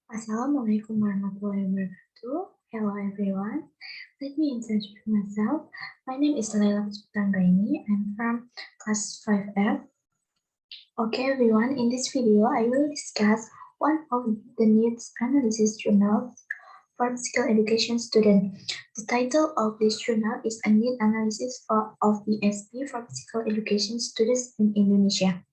Assalamualaikum Wr Wb. Hello everyone. Let me introduce myself. My name is Puspita. I'm from class 5F. Okay everyone, in this video I will discuss one of the needs analysis journals for physical education students. The title of this journal is a need analysis of ESP for physical education students in Indonesia.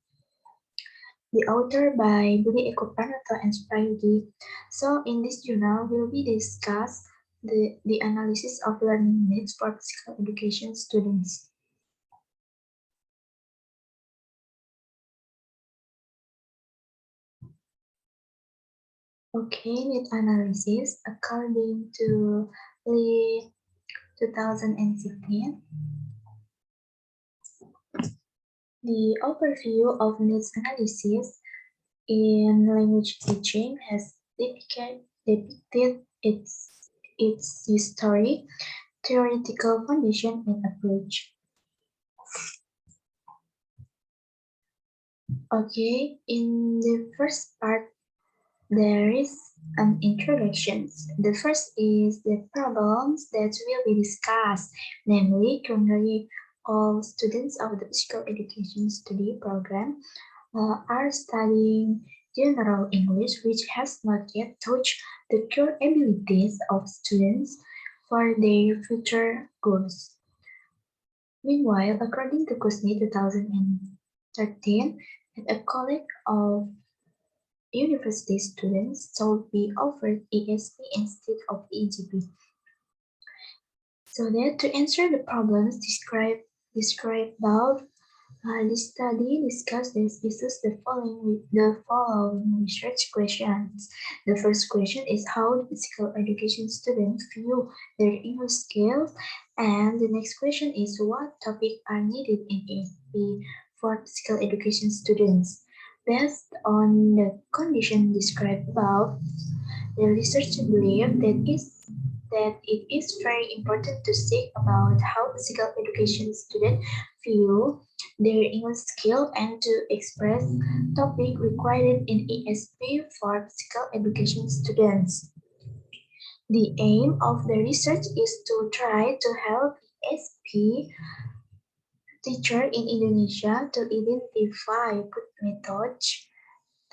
The author by Budi Eko Pranoto and Sprayudi. So in this journal, will be discuss the analysis of learning needs for physical education students. Okay, need analysis according to Lee 2016. The overview of needs analysis in language teaching has depicted its history, theoretical foundation, and approach. Okay, in the first part, there is an introduction. The first is the problems that will be discussed, namely, currently all students of the physical education study program are studying general English, which has not yet touched the core abilities of students for their future goals. Meanwhile, according to Kusni 2013, a colleague of university students should be offered ESP instead of EGP. So that to answer the problems described above, the study discusses the following research questions. The first question is how physical education students view their English skills, and the next question is what topics are needed in ESP for physical education students. Based on the condition described above, the researcher believes that it is very important to think about how physical education students view their English skill and to express topic required in ESP for physical education students. The aim of the research is to try to help ESP teachers in Indonesia to identify good methods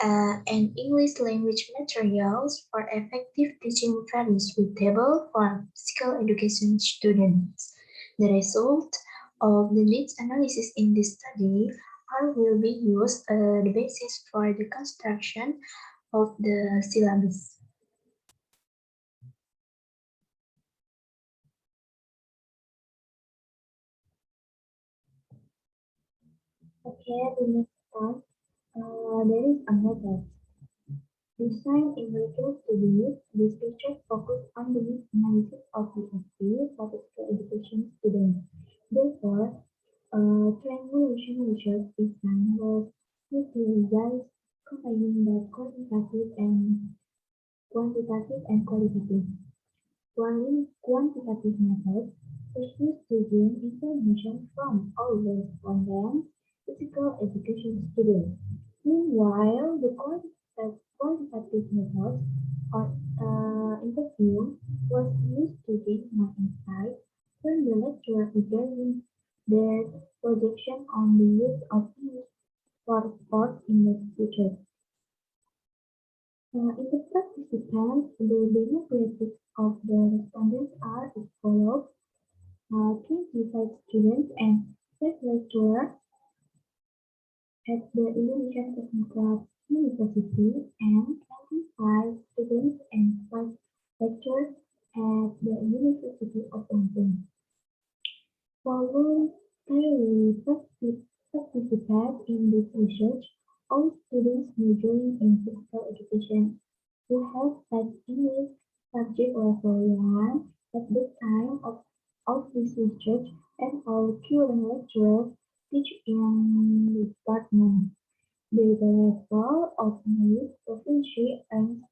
and English language materials for effective teaching very suitable for physical education students. The result of the needs analysis in this study will be used as the basis for the construction of the syllabus. Okay, the next part, there is a method. Design a virtual study. This feature focus on the needs analysis of the ESP for physical education students. Therefore, triangulation research design was used to results combining the quantitative and qualitative. While in quantitative methods, pursues to gain information from all respondents, physical education students. Meanwhile, the quantitative method or interview was used to gain more insight from the lecturer regarding their projection on the use of English for sports in the future. In the participants, the demographics of the respondents are as follows: 25 students and 5 lecturers at the Indonesian Technical University and 25 students and 5 lecturers at the University of London. Voluntarily participate in this research, all students majoring in physical education who have passed English subject level 1 at the time of this research and all current lecturers teach in the department. The level of knowledge proficiency ranges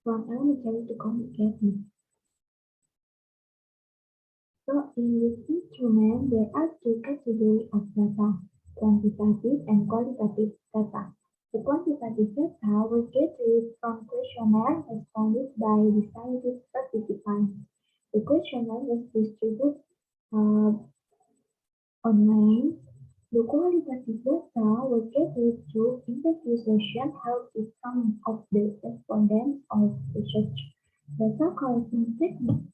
from elementary to communicative. So in this instrument, there are two categories of data, quantitative and qualitative data. The quantitative data was gathered from questionnaire responded by the scientist participants. The questionnaire was distributed uh, online. The qualitative data was gathered through interview sessions held with some of the respondents of research. Data collection technique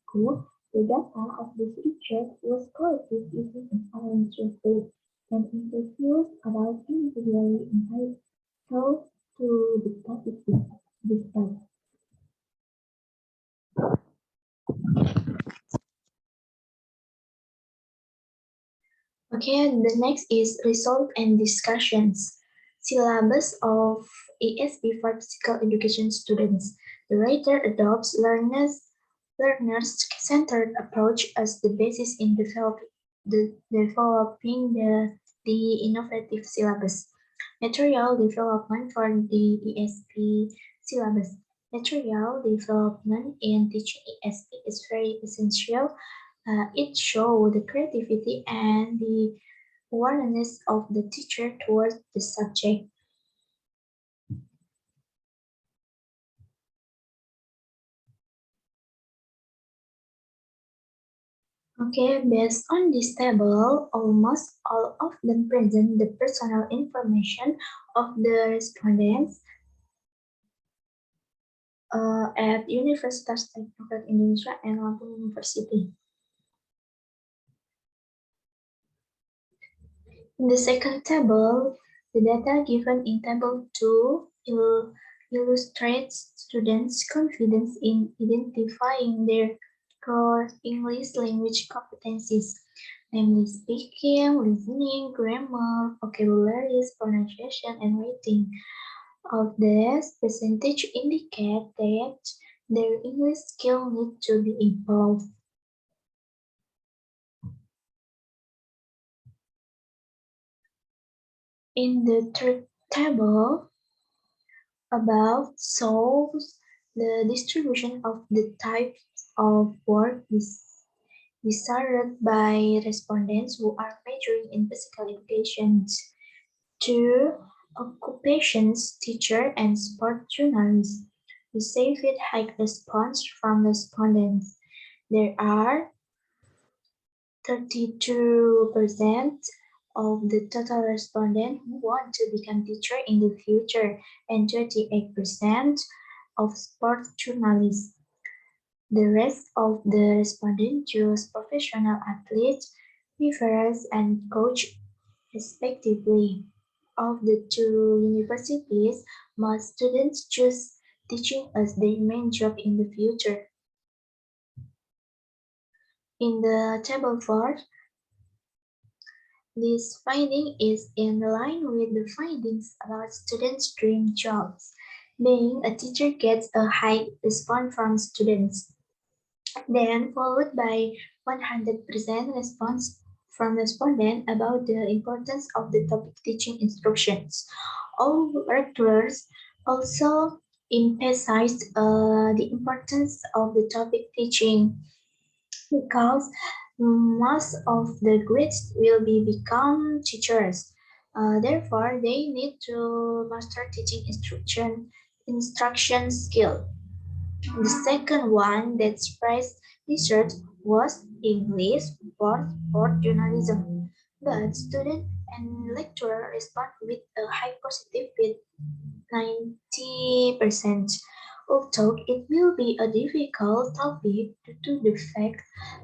the data of this research was collected using a silent survey and interviews about individually entitled to the statistics discussed. Okay, the next is result and discussions. Syllabus of ESP for physical education students. The writer adopts learners-centered approach as the basis in developing the innovative syllabus. Material development for the ESP syllabus. Material development in teaching ESP is very essential. It shows the creativity and the awareness of the teacher towards the subject. Okay, based on this table, almost all of them present the personal information of the respondents at Universitas Teknologi Indonesia and Lampung University. In the second table, the data given in table 2 illustrates students' confidence in identifying their core English language competencies, namely speaking, listening, grammar, vocabularies, pronunciation, and writing. Of this, percentage indicate that their English skill need to be improved. In the third table, above shows the distribution of the types of work desired by respondents who are majoring in physical education to occupations, teacher, and sport journalists. Received high response from respondents. There are 32% of the total respondents who want to become teacher in the future and 28% of sport journalists. The rest of the respondents choose professional athletes, referees, and coach respectively. Of the two universities, most students choose teaching as their main job in the future. In the table 4, this finding is in line with the findings about students' dream jobs. Being a teacher gets a high response from students, then followed by 100% response from respondents about the importance of the topic teaching instructions. All lecturers also emphasized the importance of the topic teaching because most of the grades will become teachers. Therefore, they need to master teaching instruction skill. The second one that surprised research was English for journalism. But student and lecturer respond with a high positive with 90%. Although it will be a difficult topic due to the fact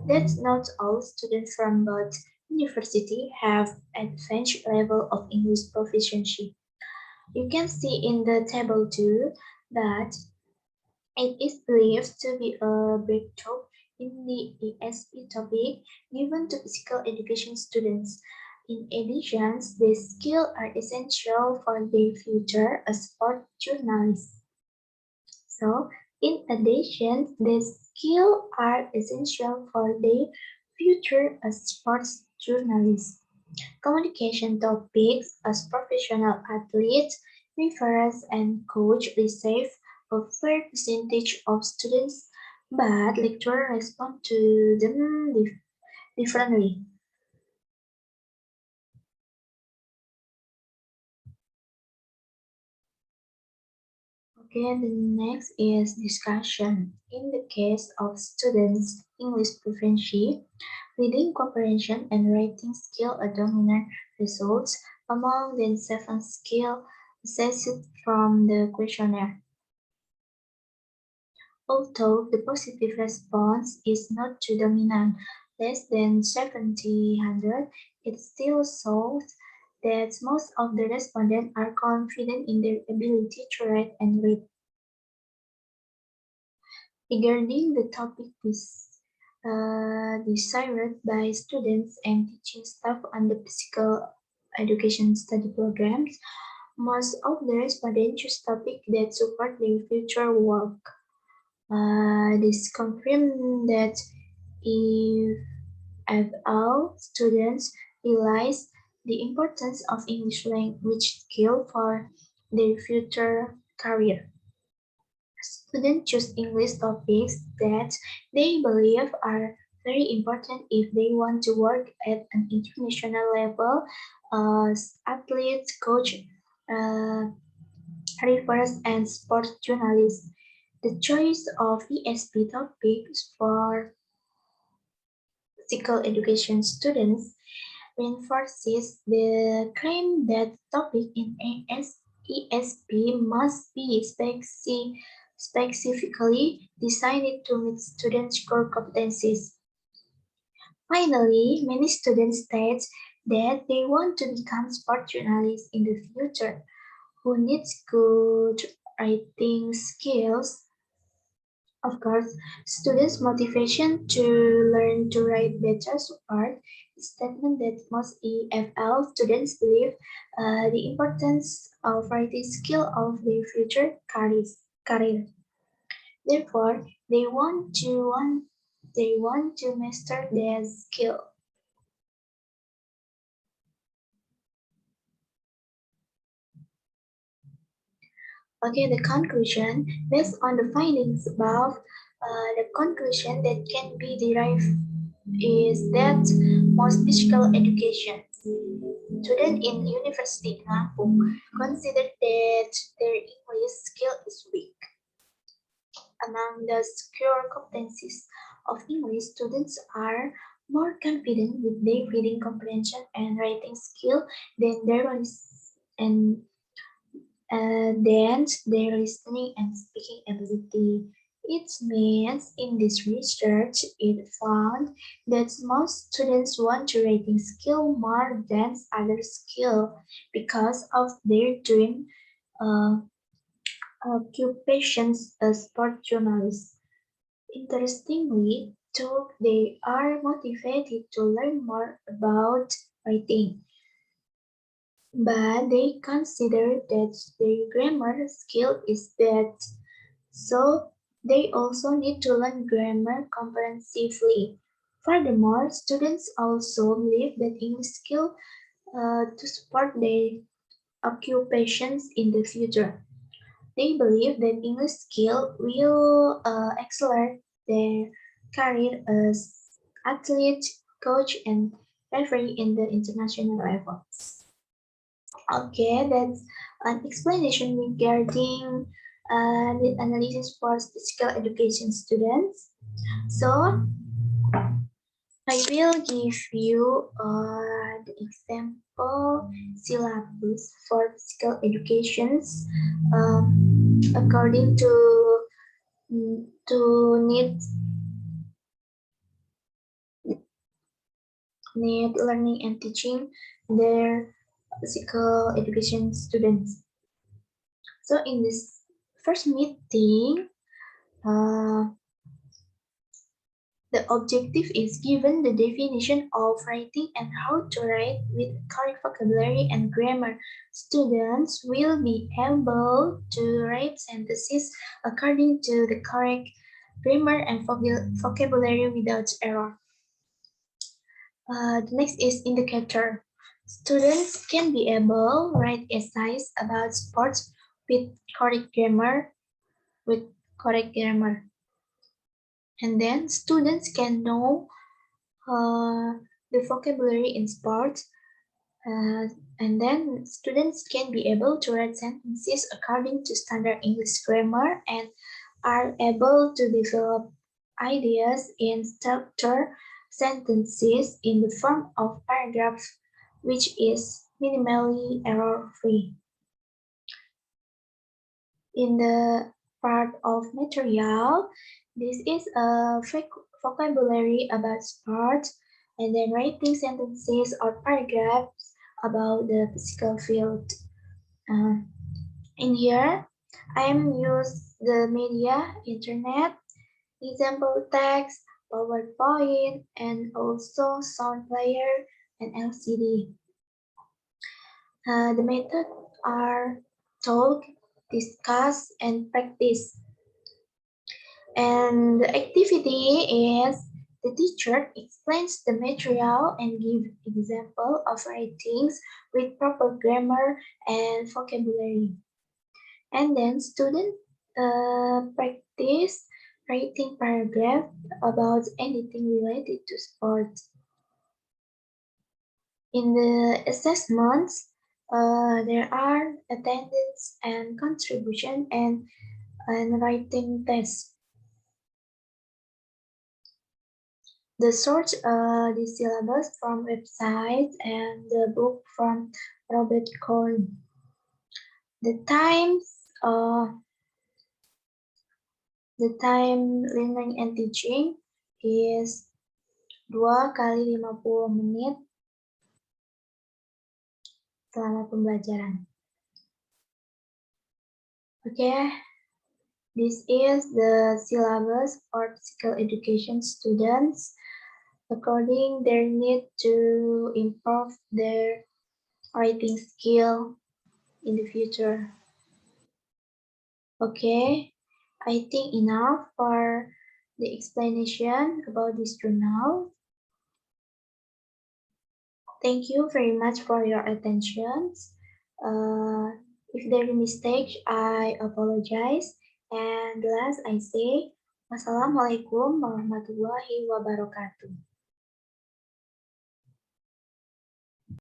that not all students from both universities have advanced level of English proficiency. You can see in the table too that it is believed to be a breakthrough in the ESP topic given to physical education students. In addition, these skills are essential for their future as sport journalists. So, in addition, these skills are essential for their future as sports journalists. Communication topics as professional athletes, referees, and coach receive a fair percentage of students, but lecturers respond to them differently. Okay, the next is discussion. In the case of students' English proficiency, reading comprehension and writing skill are dominant results among the 7 skills assessed from the questionnaire. Although the positive response is not too dominant, less than 70, it still shows that most of the respondents are confident in their ability to write and read. Regarding the topic desired by students and teaching staff under physical education study programs, most of the respondents choose topics that support their future work. This confirms that if all students realize the importance of English language skill for their future career. Students choose English topics that they believe are very important if they want to work at an international level as athletes, coach, uh, referees, and sports journalists. The choice of ESP topics for physical education students reinforces the claim that topic in ESP must be specifically designed to meet students' core competencies. Finally, many students state that they want to become sport journalists in the future, who needs good writing skills. Of course, students' motivation to learn to write better support the statement that most EFL students believe the importance of writing skill of their future career. Therefore, they want to master their skill. Okay, the conclusion based on the findings above, the conclusion that can be derived is that most physical education students in University in Lampung consider that their English skill is weak. Among the core competencies of English, students are more confident with their reading comprehension and writing skill than and their listening and speaking ability. It means in this research, it found that most students want to writing skill more than other skill because of their dream uh, occupations as sport journalists. Interestingly, too, they are motivated to learn more about writing, but they consider that their grammar skill is bad, so they also need to learn grammar comprehensively. Furthermore, students also believe that English skill to support their occupations in the future. They believe that English skill will accelerate their career as athlete, coach, and referee in the international level. Okay, that's an explanation regarding the analysis for physical education students. So I will give you the example syllabus for physical educations according to need learning and teaching their physical education students. So in this first meeting, uh, the objective is given the definition of writing and how to write with correct vocabulary and grammar. Students will be able to write sentences according to the correct grammar and vocabulary without error. The next is indicator. Students can be able to write essays about sports with correct grammar, with correct grammar. And then students can know the vocabulary in sports And then students can be able to write sentences according to standard English grammar and are able to develop ideas in structured sentences in the form of paragraphs, which is minimally error-free. In the part of material, this is a vocabulary about sports, and then writing sentences or paragraphs about the physical field. In here, I am use the media, internet, example text, PowerPoint, and also sound player and LCD. The methods are talk, discuss, and practice. And the activity is the teacher explains the material and gives example of writings with proper grammar and vocabulary. And then students practice writing paragraph about anything related to sports. In the assessments, there are attendance and contribution and writing tests. The source, the syllabus from websites and the book from Robert Cohn. The time learning and teaching is 2 kali 50 menit selama pembelajaran. Okay, this is the syllabus for physical education students according their need to improve their writing skill in the future. Okay, I think enough for the explanation about this journal. Thank you very much for your attention. If there are mistakes, I apologize. And last, I say, Wassalamualaikum warahmatullahi wabarakatuh.